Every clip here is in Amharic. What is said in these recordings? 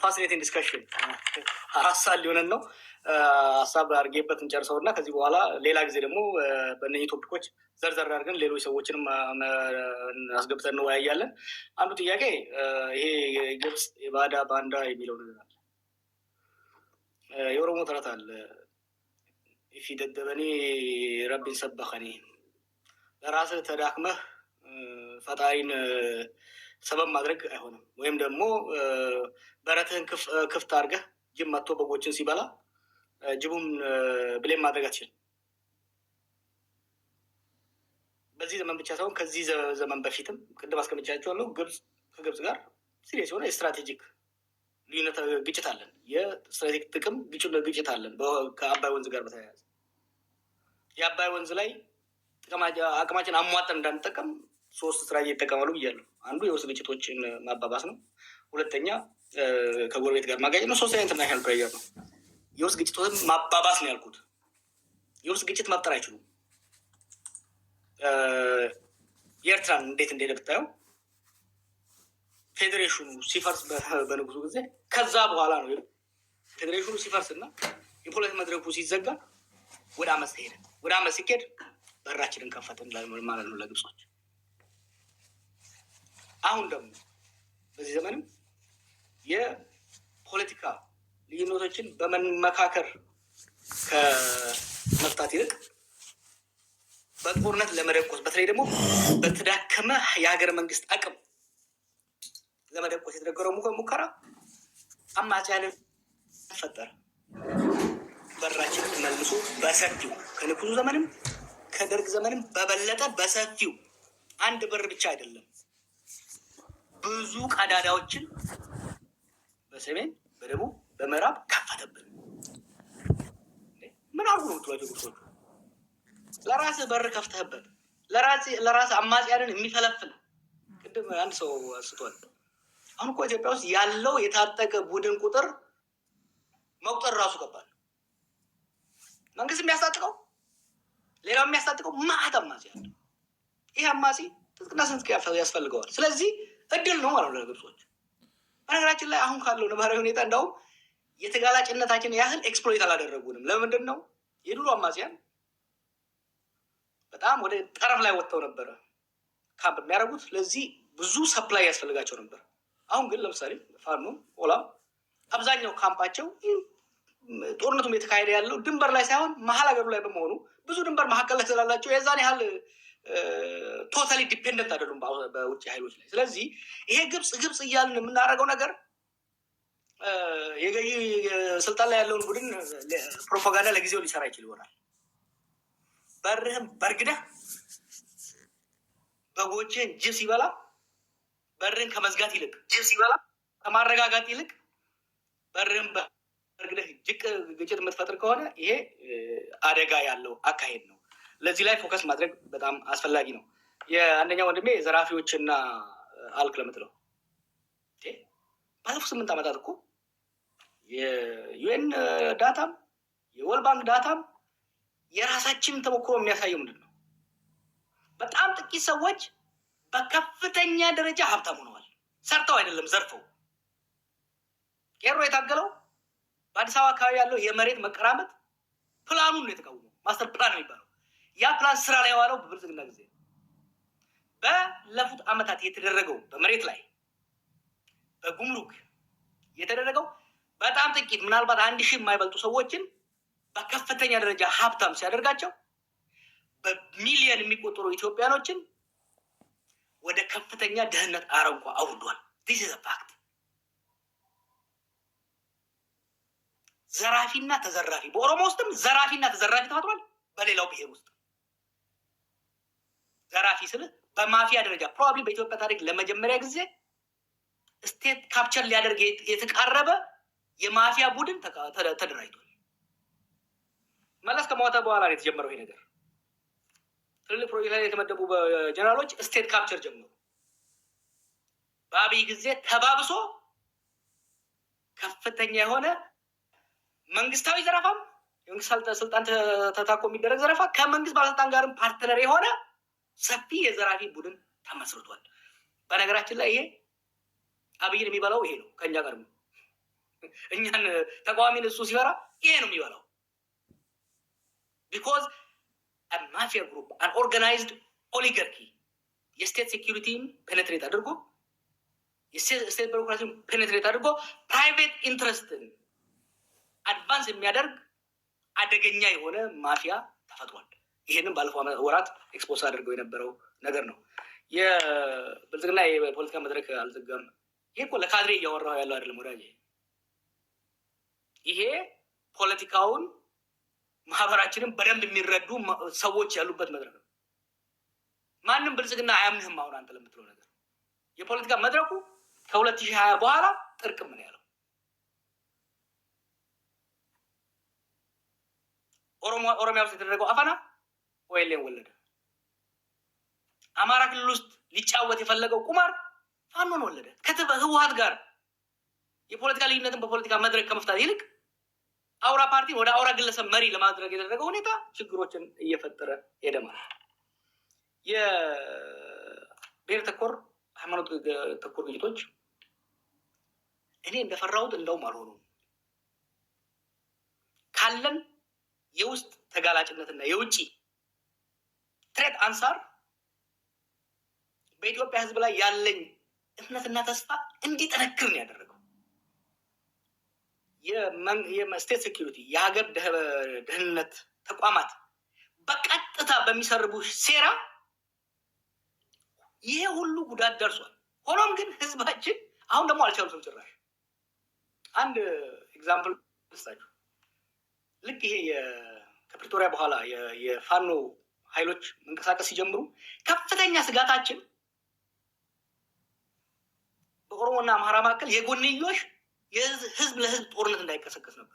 ፋሲኔቲንግ ዲስከሽን ሀሳብ ሊሆነን ነው ሀሳብ አድርጌበት እንጨርሰው እና ከዚህ በኋላ ሌላ ጊዜ ደግሞ በእነዚህ ቶፒኮች ዘርዘር አድርገን ሌሎች ሰዎችንም አስገብተን እንወያያለን። አንዱ ጥያቄ ይሄ ግብጽ የባዳ ባንዳ የሚለው ነገር አለ። የኦሮሞ ተረት አለ ፊደደበኔ ረቢን ሰበኸኔ፣ ለራስህ ተዳክመህ ፈጣሪን ሰበብ ማድረግ አይሆንም። ወይም ደግሞ በረትህን ክፍት አድርገህ ጅብ መጥቶ በጎችን ሲበላ ጅቡን ብሌም ማድረግ አትችልም። በዚህ ዘመን ብቻ ሳይሆን ከዚህ ዘመን በፊትም ቅድም አስቀምጫቸዋለሁ። ከግብጽ ጋር ሲሪየስ የሆነ የስትራቴጂክ ልዩነት ግጭት አለን። የስትራቴጂክ ጥቅም ግጭት አለን። ከአባይ ወንዝ ጋር በተያያዘ የአባይ ወንዝ ላይ አቅማችን አሟጠን እንዳንጠቀም 3 ስራ እየተጠቀማሉ ብያለሁ። አንዱ የውስጥ ግጭቶችን ማባባስ ነው። ሁለተኛ ከጎረቤት ጋር ማጋጨት ነው። 3ኛ ኢንተርናሽናል ፕሬዠር ነው። የውስጥ ግጭቶችን ማባባስ ነው ያልኩት። የውስጥ ግጭት መፍጠር አይችሉም። የኤርትራን እንዴት እንደሄደ ብታየው ፌዴሬሽኑ ሲፈርስ በንጉሱ ጊዜ ከዛ በኋላ ነው ፌዴሬሽኑ ሲፈርስ እና የፖለቲካ መድረኩ ሲዘጋ ወደ አመፅ ሄደ። ወደ አመፅ ሲኬድ በራችንን ከፈትን ማለት ነው ለግብጾች። አሁን ደግሞ በዚህ ዘመንም የፖለቲካ ልዩነቶችን በመመካከር ከመፍታት ይልቅ በጦርነት ለመደቆስ በተለይ ደግሞ በተዳከመ የሀገር መንግስት አቅም ለመደቆስ የተደረገው ሙከራ አማጺያንን ፈጠረ። በራችንን መልሶ በሰፊው ከንጉሱ ዘመንም ከደርግ ዘመንም በበለጠ በሰፊው አንድ በር ብቻ አይደለም ብዙ ቀዳዳዎችን በሰሜን በደቡብ በምዕራብ ከፈተብን። ምን አርጉ ነው ተወጀጉ? ለራስ በር ከፍተህበት ለራስ አማጺያንን የሚፈለፍል ቅድም አንድ ሰው አስቷል። አሁን እኮ ኢትዮጵያ ውስጥ ያለው የታጠቀ ቡድን ቁጥር መቁጠር ራሱ ከባድ። መንግስት የሚያስታጥቀው ሌላው የሚያስታጥቀው ማዕት አማጺ አለ። ይሄ አማጺ ትጥቅና ስንቅ ያስፈልገዋል። ስለዚህ እድል ነው ማለት ነው ለግብጾች። በነገራችን ላይ አሁን ካለው ነባራዊ ሁኔታ እንዳውም የተጋላጭነታችን ያህል ኤክስፕሎይት አላደረጉንም። ለምንድን ነው? የድሮ አማጺያን በጣም ወደ ጠረፍ ላይ ወጥተው ነበረ ካምፕ የሚያደርጉት። ስለዚህ ብዙ ሰፕላይ ያስፈልጋቸው ነበር። አሁን ግን ለምሳሌ ፋኖ ኦላ አብዛኛው ካምፓቸው ጦርነቱም የተካሄደ ያለው ድንበር ላይ ሳይሆን መሀል ሀገሩ ላይ በመሆኑ ብዙ ድንበር መካከል ላይ ስላላቸው የዛን ያህል ቶታሊ ዲፔንደንት አይደሉም በውጭ ኃይሎች ላይ። ስለዚህ ይሄ ግብጽ እያልን የምናደርገው ነገር ስልጣን ላይ ያለውን ቡድን ፕሮፓጋንዳ ለጊዜው ሊሰራ ይችል ይሆናል። በርህም በርግደህ በጎችን ጅብ ሲበላ በርህን ከመዝጋት ይልቅ ከማረጋጋት ይልቅ በርህን በርግደህ ግጭት የምትፈጥር ከሆነ ይሄ አደጋ ያለው አካሄድ ነው። ለዚህ ላይ ፎከስ ማድረግ በጣም አስፈላጊ ነው። የአንደኛ ወንድሜ ዘራፊዎችና አልክ ለምትለው ባለፉት 8 ዓመታት እኮ የዩኤን ዳታም የወርልድ ባንክ ዳታም የራሳችን ተሞክሮ የሚያሳየው ምንድን ነው? በጣም ጥቂት ሰዎች በከፍተኛ ደረጃ ሀብታም ሆነዋል። ሰርተው አይደለም ዘርፈው። ቄሮ የታገለው በአዲስ አበባ አካባቢ ያለው የመሬት መቀራመጥ ፕላኑን ነው የተቃወመው። ማስተር ፕላን ነው የሚባለው። ያ ፕላን ስራ ላይ የዋለው በብልጽግና ጊዜ። ባለፉት ዓመታት የተደረገው በመሬት ላይ በጉምሩክ የተደረገው በጣም ጥቂት ምናልባት 1000 የማይበልጡ ሰዎችን በከፍተኛ ደረጃ ሀብታም ሲያደርጋቸው በሚሊዮን የሚቆጠሩ ኢትዮጵያኖችን ወደ ከፍተኛ ድህነት አረንቋ አውርዷል። this is a fact። ዘራፊና ተዘራፊ በኦሮሞ ውስጥም ዘራፊና ተዘራፊ ተፈጥሯል። በሌላው ብሔር ውስጥ ዘራፊ ስለ በማፊያ ደረጃ ፕሮባብሊ በኢትዮጵያ ታሪክ ለመጀመሪያ ጊዜ ስቴት ካፕቸር ሊያደርግ የተቃረበ የማፊያ ቡድን ተደራጅቷል። መለስ ከሞተ በኋላ ነው የተጀመረው ይሄ ነገር። ትልልቅ ፕሮጀክት ላይ የተመደቡ ጀነራሎች ስቴት ካፕቸር ጀመሩ። በአብይ ጊዜ ተባብሶ ከፍተኛ የሆነ መንግስታዊ ዘረፋም የመንግስት ስልጣን ተታኮ የሚደረግ ዘረፋ ከመንግስት ባለስልጣን ጋርም ፓርትነር የሆነ ሰፊ የዘራፊ ቡድን ተመስርቷል። በነገራችን ላይ ይሄ አብይን የሚበላው ይሄ ነው። ከኛ ጋር እኛን ተቃዋሚን እሱ ሲፈራ ይሄ ነው የሚበላው። ቢኮዝ ማፊያ ግሩፕ አን ኦርጋናይዝድ ኦሊጋርኪ የስቴት ሴኪሪቲን ፔኔትሬት አድርጎ የስቴት ቢሮክራሲን ፔኔትሬት አድርጎ ፕራይቬት ኢንትረስትን አድቫንስ የሚያደርግ አደገኛ የሆነ ማፊያ ተፈጥሯል። ይሄንን ባለፈው ወራት ኤክስፖስ አድርገው የነበረው ነገር ነው። የብልጽግና የፖለቲካ መድረክ አልዘጋም። ይሄ እኮ ለካድሬ እያወራሁ ያለው አይደለም ወዳጄ። ይሄ ፖለቲካውን ማህበራችንን በደንብ የሚረዱ ሰዎች ያሉበት መድረክ ነው። ማንም ብልጽግና አያምንህም። አሁን አንተ ለምትለው ነገር የፖለቲካ መድረኩ ከ2020 በኋላ ጥርቅም ነው ያለው። ኦሮሚያ ውስጥ የተደረገው አፈና ኦኤልኤን ወለደ። አማራ ክልል ውስጥ ሊጫወት የፈለገው ቁማር ፋኖን ወለደ። ህወሓት ጋር የፖለቲካ ልዩነትን በፖለቲካ መድረክ ከመፍታት ይልቅ አውራ ፓርቲን ወደ አውራ ግለሰብ መሪ ለማድረግ የተደረገው ሁኔታ ችግሮችን እየፈጠረ ሄደ ማለት። የብሔር ተኮር ሃይማኖት ተኮር ግጭቶች እኔ እንደፈራሁት እንደውም አልሆኑም። ካለን የውስጥ ተጋላጭነትና የውጭ ትሬት አንሳር በኢትዮጵያ ሕዝብ ላይ ያለኝ እምነትና ተስፋ እንዲጠነክር ነው ያደረገው። የስቴት ሴኪሪቲ የሀገር ደህንነት ተቋማት በቀጥታ በሚሰርቡ ሴራ ይሄ ሁሉ ጉዳት ደርሷል። ሆኖም ግን ህዝባችን አሁን ደግሞ አልቻሉትም ጭራሽ። አንድ ኤግዛምፕል ልስጣችሁ። ልክ ይሄ ከፕሪቶሪያ በኋላ የፋኖ ኃይሎች መንቀሳቀስ ሲጀምሩ ከፍተኛ ስጋታችን በኦሮሞና አማራ መካከል የጎንዮሽ የህዝብ ለህዝብ ጦርነት እንዳይቀሰቀስ ነበር።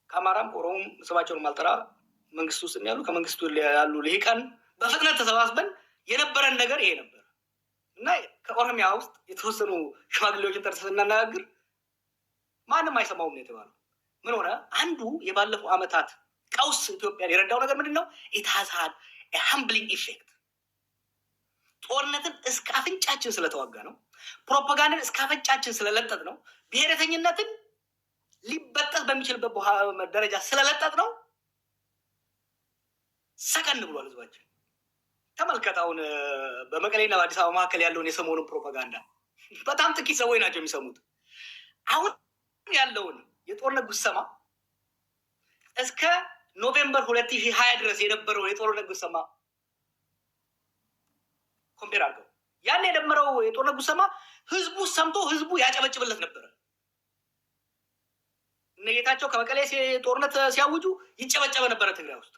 ከአማራም ኦሮሞም ስማቸውን ማልጠራ መንግስት ውስጥ ያሉ ከመንግስቱ ያሉ ልሂቃን በፍጥነት ተሰባስበን የነበረን ነገር ይሄ ነበር እና ከኦሮሚያ ውስጥ የተወሰኑ ሽማግሌዎችን ጠርተን ስናነጋግር ማንም አይሰማውም ነው የተባለው። ምን ሆነ? አንዱ የባለፈው ዓመታት ቀውስ ኢትዮጵያን የረዳው ነገር ምንድን ነው? ኢት ሃዝ ሃድ ኤ ሃምብሊንግ ኢፌክት። ጦርነትን እስከ አፍንጫችን ስለተዋጋ ነው። ፕሮፓጋንዳን እስከ አፍንጫችን ስለለጠጥ ነው። ብሔረተኝነትን ሊበጠስ በሚችልበት ደረጃ ስለለጠጥ ነው። ሰከን ብሏል ህዝባችን። ተመልከት አሁን በመቀሌና በአዲስ አበባ መካከል ያለውን የሰሞኑን ፕሮፓጋንዳ በጣም ጥቂት ሰዎች ናቸው የሚሰሙት። አሁን ያለውን የጦርነት ጉሰማ እስከ ኖቬምበር 2020 ድረስ የነበረውን የጦርነት ጉሰማ ኮምፔር አድርገው። ያን የደመረው የጦርነት ጉሰማ ህዝቡ ሰምቶ ህዝቡ ያጨበጭብለት ነበረ። እነ ጌታቸው ከመቀሌ ጦርነት ሲያውጁ ይጨበጨበ ነበረ ትግራይ ውስጥ።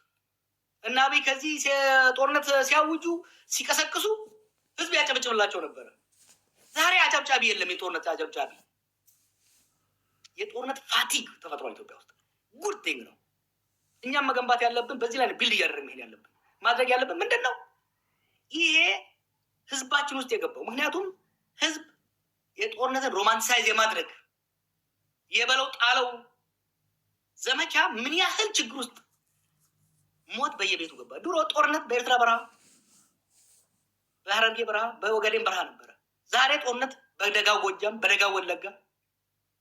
እና አብይ ከዚህ ጦርነት ሲያውጁ ሲቀሰቅሱ ህዝብ ያጨበጭብላቸው ነበረ። ዛሬ አጨብጫቢ የለም። የጦርነት አጨብጫቢ የጦርነት ፋቲግ ተፈጥሯል ኢትዮጵያ ውስጥ። ጉድ ቲንግ ነው። እኛም መገንባት ያለብን በዚህ ላይ ቢልድ እያደረግን መሄድ ያለብን። ማድረግ ያለብን ምንድን ነው? ይሄ ህዝባችን ውስጥ የገባው ምክንያቱም ህዝብ የጦርነትን ሮማንቲሳይዝ የማድረግ የበለው ጣለው ዘመቻ ምን ያህል ችግር ውስጥ ሞት በየቤቱ ገባ። ድሮ ጦርነት በኤርትራ በረሃ፣ በሐረርጌ በረሃ፣ በኦጋዴን በረሃ ነበረ። ዛሬ ጦርነት በደጋው ጎጃም፣ በደጋው ወለጋ፣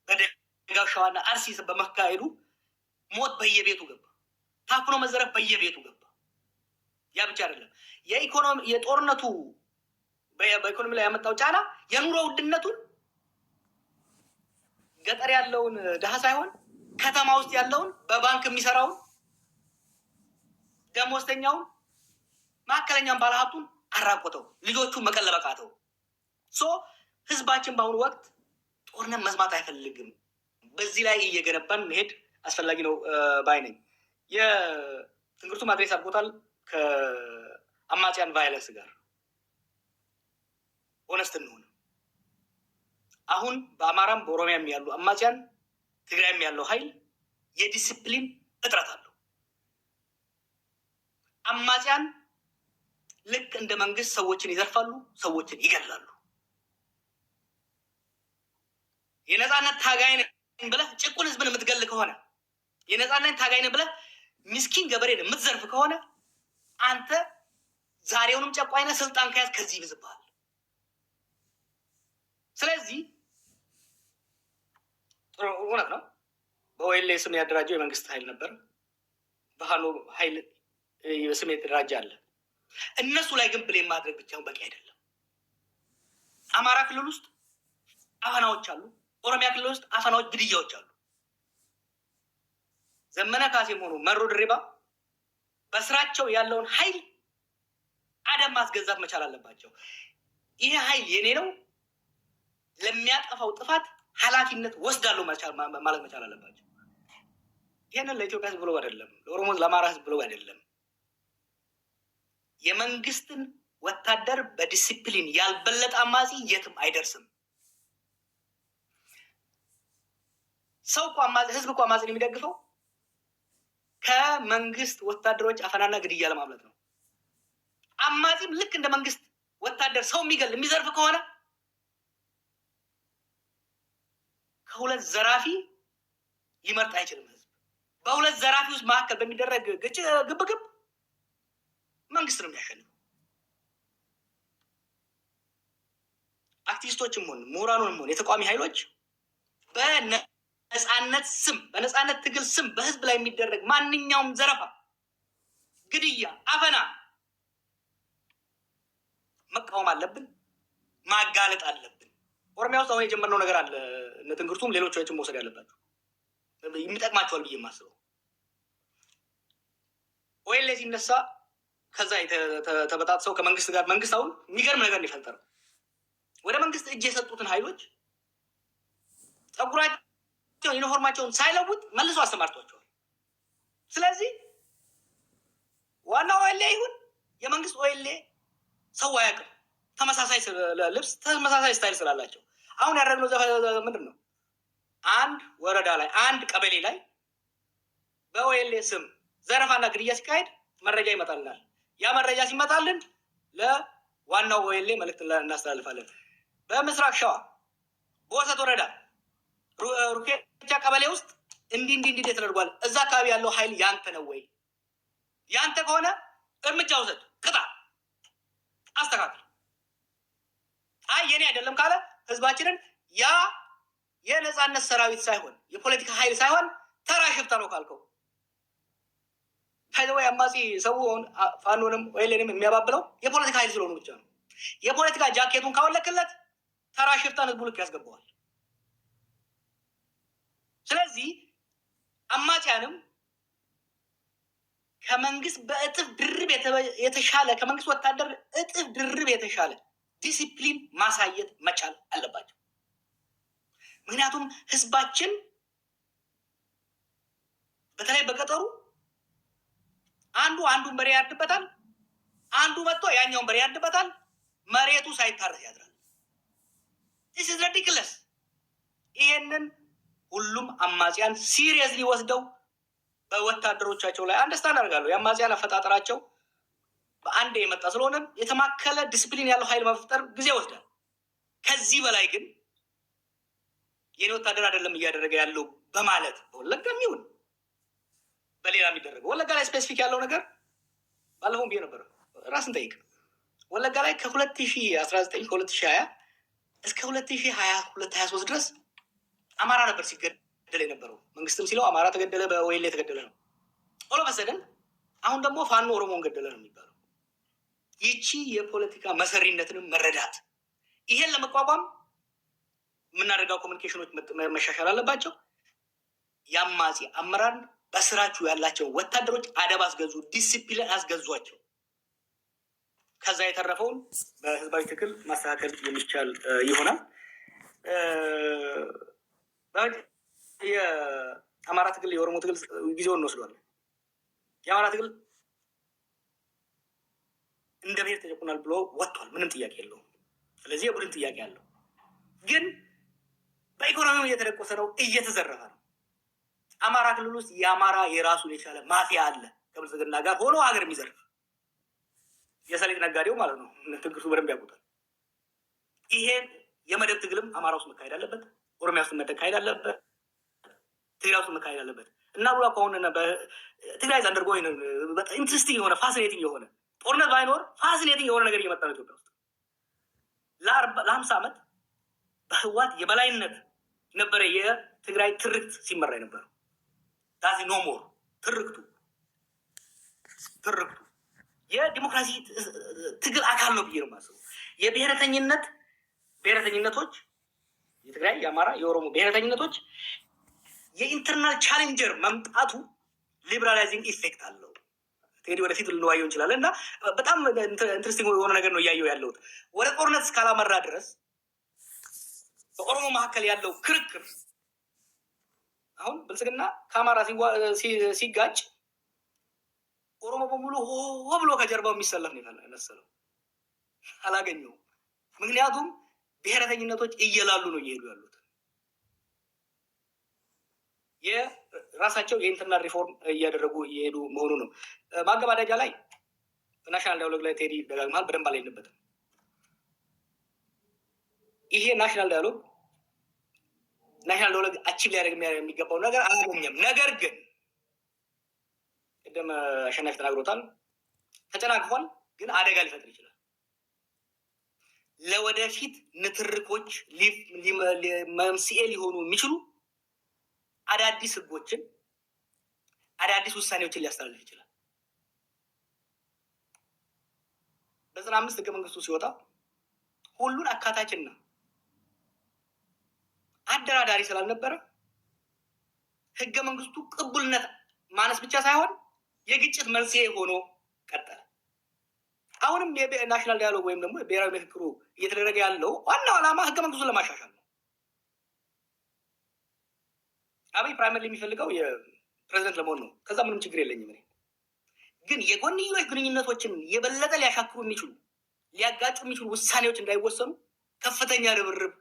በደጋው ሸዋና አርሲ በመካሄዱ ሞት በየቤቱ ገባ። ታፍኖ መዘረፍ በየቤቱ ገባ። ያ ብቻ አይደለም። የጦርነቱ በኢኮኖሚ ላይ ያመጣው ጫና የኑሮ ውድነቱን ገጠር ያለውን ድሃ ሳይሆን ከተማ ውስጥ ያለውን በባንክ የሚሰራውን ደሞዝተኛውን መካከለኛውን ባለሀብቱን አራቆተው፣ ልጆቹ መቀለብ አቃተው። ህዝባችን በአሁኑ ወቅት ጦርነት መስማት አይፈልግም። በዚህ ላይ እየገነባን መሄድ አስፈላጊ ነው ባይ ነኝ። የትምህርቱ ማድረስ አድርጎታል ከአማጽያን ቫይለንስ ጋር ሆነስት እንሆን። አሁን በአማራም በኦሮሚያም ያሉ አማጽያን፣ ትግራይም ያለው ኃይል የዲሲፕሊን እጥረት አለው። አማጽያን ልክ እንደ መንግስት ሰዎችን ይዘርፋሉ፣ ሰዎችን ይገላሉ። የነጻነት ታጋይ ነኝ ብለህ ጭቁን ህዝብን የምትገል ከሆነ፣ የነጻነት ታጋይ ነኝ ብለህ ምስኪን ገበሬን የምትዘርፍ ከሆነ አንተ ዛሬውንም ጨቋኝ ነህ። ስልጣን ከያዝ ከዚህ ይብዝብሃል። ስለዚህ እውነት ነው። በኦኤልኤ ስም ያደራጀው የመንግስት ኃይል ነበር። በፋኖ ኃይል ስም የተደራጀ አለ። እነሱ ላይ ግን ብሌም ማድረግ ብቻውን በቂ አይደለም። አማራ ክልል ውስጥ አፈናዎች አሉ። ኦሮሚያ ክልል ውስጥ አፈናዎች፣ ግድያዎች አሉ። ዘመነ ካሴም ሆኑ መሮ ድሪባ በስራቸው ያለውን ኃይል አደም ማስገዛት መቻል አለባቸው። ይሄ ኃይል የኔ ነው፣ ለሚያጠፋው ጥፋት ኃላፊነት ወስዳለሁ ማለት መቻል አለባቸው። ይህንን ለኢትዮጵያ ሕዝብ ብሎ አይደለም፣ ለኦሮሞ ለአማራ ሕዝብ ብሎ አይደለም። የመንግስትን ወታደር በዲሲፕሊን ያልበለጠ አማጺ የትም አይደርስም። ሰው እኮ ህዝብ እኮ አማጺን የሚደግፈው ከመንግስት ወታደሮች አፈናና ግድያ ለማምለጥ ነው። አማጺም ልክ እንደ መንግስት ወታደር ሰው የሚገል የሚዘርፍ ከሆነ ከሁለት ዘራፊ ሊመርጥ አይችልም። ህዝብ በሁለት ዘራፊ ውስጥ መካከል በሚደረግ ግብግብ መንግስት ነው የሚያሸንፈው። አክቲቪስቶችም ሆን ምሁራኑንም ሆን የተቃዋሚ ኃይሎች በነጻነት ስም በነጻነት ትግል ስም በህዝብ ላይ የሚደረግ ማንኛውም ዘረፋ፣ ግድያ፣ አፈና መቃወም አለብን፣ ማጋለጥ አለብን። ኦሮሚያ ውስጥ አሁን የጀመርነው ነገር አለ። እነ ትንግርቱም ሌሎቻችን መውሰድ ያለባቸው የሚጠቅማቸዋል ብዬ የማስበው ኦኤልኤ ሲነሳ ከዛ ተበጣጥሰው ከመንግስት ጋር መንግስት አሁን የሚገርም ነገር የፈጠረው ወደ መንግስት እጅ የሰጡትን ኃይሎች ጸጉራቸውን ዩኒፎርማቸውን ሳይለውጥ መልሶ አስተማርቷቸዋል። ስለዚህ ዋናው ኦኤልኤ ይሁን የመንግስት ኦኤልኤ ሰው አያውቅም። ተመሳሳይ ልብስ ተመሳሳይ ስታይል ስላላቸው አሁን ያደረግነው ምንድን ነው? አንድ ወረዳ ላይ አንድ ቀበሌ ላይ በኦኤልኤ ስም ዘረፋና ግድያ ሲካሄድ መረጃ ይመጣልናል። ያ መረጃ ሲመጣልን ለዋናው ኦኤልኤ መልእክት እናስተላልፋለን። በምስራቅ ሸዋ በወሰት ወረዳ ሩኬቻ ቀበሌ ውስጥ እንዲህ ተደርጓል። እዛ አካባቢ ያለው ኃይል ያንተ ነው ወይ? ያንተ ከሆነ እርምጃ ውሰድ፣ ቅጣ፣ አስተካክል። አይ የኔ አይደለም ካለ ህዝባችንን ያ የነጻነት ሰራዊት ሳይሆን የፖለቲካ ኃይል ሳይሆን ተራ ሽፍታ ነው ካልከው ታይዘው አማጺ ሰውን ፋኖንም ኦኤልኤንም የሚያባብለው የፖለቲካ ኃይል ስለሆኑ ብቻ ነው። የፖለቲካ ጃኬቱን ካወለክለት ተራ ሽፍታን ህዝቡ ልክ ያስገባዋል። ስለዚህ አማጺያንም ከመንግስት በእጥፍ ድርብ የተሻለ ከመንግስት ወታደር እጥፍ ድርብ የተሻለ ዲሲፕሊን ማሳየት መቻል አለባቸው። ምክንያቱም ህዝባችን በተለይ በገጠሩ አንዱን በሬ ያርድበታል፣ አንዱ መጥቶ ያኛውን በሬ ያርድበታል። መሬቱ ሳይታረስ ያድራል። this is ridiculous። ይሄንን ሁሉም አማጺያን ሲሪየስሊ ወስደው በወታደሮቻቸው ላይ አንደርስታንድ አደርጋለሁ። የአማጺያን አፈጣጠራቸው በአንድ የመጣ ስለሆነ የተማከለ ዲስፕሊን ያለው ኃይል መፍጠር ጊዜ ይወስዳል። ከዚህ በላይ ግን የኔ ወታደር አይደለም እያደረገ ያለው በማለት በወለጋም ይሁን በሌላ የሚደረገው ወለጋ ላይ ስፔሲፊክ ያለው ነገር ባለፈው ብዬ ነበር። ራስን ጠይቅ። ወለጋ ላይ ከ2019 ከ2020 እስከ 2022-23 ድረስ አማራ ነበር ሲገደል የነበረው። መንግስትም ሲለው አማራ ተገደለ፣ በኦኤልኤ የተገደለ ነው። ኦሎ መሰደን አሁን ደግሞ ፋኖ ኦሮሞን ገደለ ነው የሚባለው። ይቺ የፖለቲካ መሰሪነትንም መረዳት፣ ይሄን ለመቋቋም የምናደርገው ኮሚኒኬሽኖች መሻሻል አለባቸው። የአማጺ አመራር በስራችሁ ያላቸው ወታደሮች አደብ አስገዙ፣ ዲሲፕሊን አስገዟቸው። ከዛ የተረፈውን በህዝባዊ ትግል ማስተካከል የሚቻል ይሆናል። የአማራ ትግል የኦሮሞ ትግል ጊዜውን እንወስዷለን። የአማራ ትግል እንደ ብሔር ተጨቁናል ብሎ ወጥቷል። ምንም ጥያቄ የለውም። ስለዚህ የቡድን ጥያቄ አለው። ግን በኢኮኖሚው እየተደቆሰ ነው፣ እየተዘረፈ ነው። አማራ ክልል ውስጥ የአማራ የራሱን የቻለ ማፊያ አለ፣ ከብልጽግና ጋር ሆኖ ሀገር የሚዘርፍ የሰሊጥ ነጋዴው ማለት ነው። ትግርቱ በደንብ ያውቁታል። ይሄን የመደብ ትግልም አማራ ውስጥ መካሄድ አለበት፣ ኦሮሚያ ውስጥ መካሄድ አለበት፣ ትግራይ ውስጥ መካሄድ አለበት። እና ብላ ከሆነ ትግራይ ዘንደርጎ በጣም ኢንትረስቲንግ የሆነ ፋሲኔቲንግ የሆነ ጦርነት ባይኖር ፋሲኔቲንግ የሆነ ነገር እየመጣ ነው ኢትዮጵያ ውስጥ። ለ50 ዓመት በህዋት የበላይነት ነበረ ትግራይ ትርክት ሲመራ የነበረው ዳዚ ኖ ሞር ትርክቱ የዲሞክራሲ ትግል አካል ነው ብዬ ነው የማስበው። ብሔረተኝነቶች የትግራይ፣ የአማራ፣ የኦሮሞ ብሔረተኝነቶች የኢንተርናል ቻሌንጀር መምጣቱ ሊበራላይዚንግ ኢፌክት አለው። ቴዲ ወደፊት ልንዋየው እንችላለን እና በጣም ኢንትረስቲንግ የሆነ ነገር ነው እያየው ያለሁት። ወደ ጦርነት እስካላመራ ድረስ በኦሮሞ መካከል ያለው ክርክር አሁን ብልጽግና ከአማራ ሲጋጭ ኦሮሞ በሙሉ ሆ ብሎ ከጀርባው የሚሰለፍ ነው የመሰለው። አላገኘውም። ምክንያቱም ብሔረተኝነቶች እየላሉ ነው እየሄዱ ያሉት። የራሳቸው የኢንተርናል ሪፎርም እያደረጉ እየሄዱ መሆኑ ነው። ማገባደጃ ላይ ናሽናል ዳያሎግ ላይ ቴዲ ደጋግመሃል፣ በደንብ አላየንበትም። ይሄ ናሽናል ዳያሎግ አቺቭ ሊያደርግ የሚገባው ነገር አላገኘም። ነገር ግን ቅድም አሸናፊ ተናግሮታል፣ ተጨናግፏል፣ ግን አደጋ ሊፈጥር ይችላል። ለወደፊት ንትርኮች መንስኤ ሊሆኑ የሚችሉ አዳዲስ ህጎችን፣ አዳዲስ ውሳኔዎችን ሊያስተላልፍ ይችላል። በ95 ህገ መንግስቱ ሲወጣ ሁሉን አካታችና አደራዳሪ ስላልነበረ ህገ መንግስቱ ቅቡልነት ማነስ ብቻ ሳይሆን የግጭት መንስኤ ሆኖ ቀጠለ። አሁንም የናሽናል ዳያሎግ ወይም ደግሞ ብሔራዊ ምክክሩ እየተደረገ ያለው ዋናው ዓላማ ህገ መንግስቱን ለማሻሻል ነው። አብይ ፕራይመሪ የሚፈልገው የፕሬዝደንት ለመሆን ነው። ከዛ ምንም ችግር የለኝም። ግን የጎንዮሽ ግንኙነቶችን የበለጠ ሊያሻክሩ የሚችሉ ሊያጋጩ የሚችሉ ውሳኔዎች እንዳይወሰኑ ከፍተኛ ርብርብ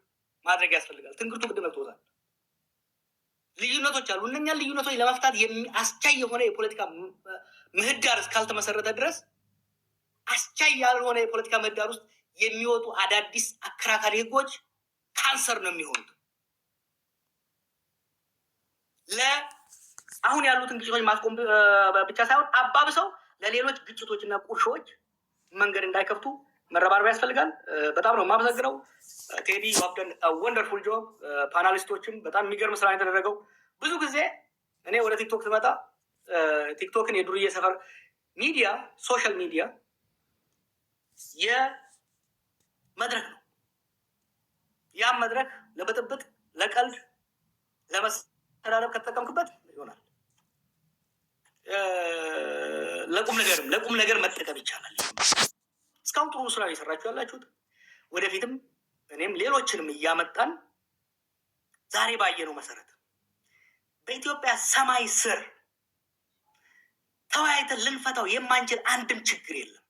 ማድረግ ያስፈልጋል። ትንግርቱ ቅድም ነግቶታል። ልዩነቶች አሉ። እነኛን ልዩነቶች ለመፍታት አስቻይ የሆነ የፖለቲካ ምህዳር እስካልተመሰረተ ድረስ አስቻይ ያልሆነ የፖለቲካ ምህዳር ውስጥ የሚወጡ አዳዲስ አከራካሪ ህጎች ካንሰር ነው የሚሆኑት። አሁን ያሉትን ግጭቶች ማስቆም ብቻ ሳይሆን አባብሰው ለሌሎች ግጭቶችና ቁርሾች መንገድ እንዳይከፍቱ መረባረብ ያስፈልጋል። በጣም ነው የማመሰግነው ቴዲ። ዋብደን ወንደርፉል ጆብ። ፓናሊስቶችም በጣም የሚገርም ስራ የተደረገው። ብዙ ጊዜ እኔ ወደ ቲክቶክ ስመጣ ቲክቶክን የዱርዬ ሰፈር ሚዲያ፣ ሶሻል ሚዲያ የመድረክ ነው። ያም መድረክ ለብጥብጥ፣ ለቀልድ፣ ለመሰዳደብ ከተጠቀምክበት ይሆናል። ለቁም ነገር መጠቀም ይቻላል። እስካሁን ጥሩ ስራ እየሰራችሁ ያላችሁት፣ ወደፊትም እኔም ሌሎችንም እያመጣን ዛሬ ባየነው መሰረት በኢትዮጵያ ሰማይ ስር ተወያይተን ልንፈታው የማንችል አንድም ችግር የለም።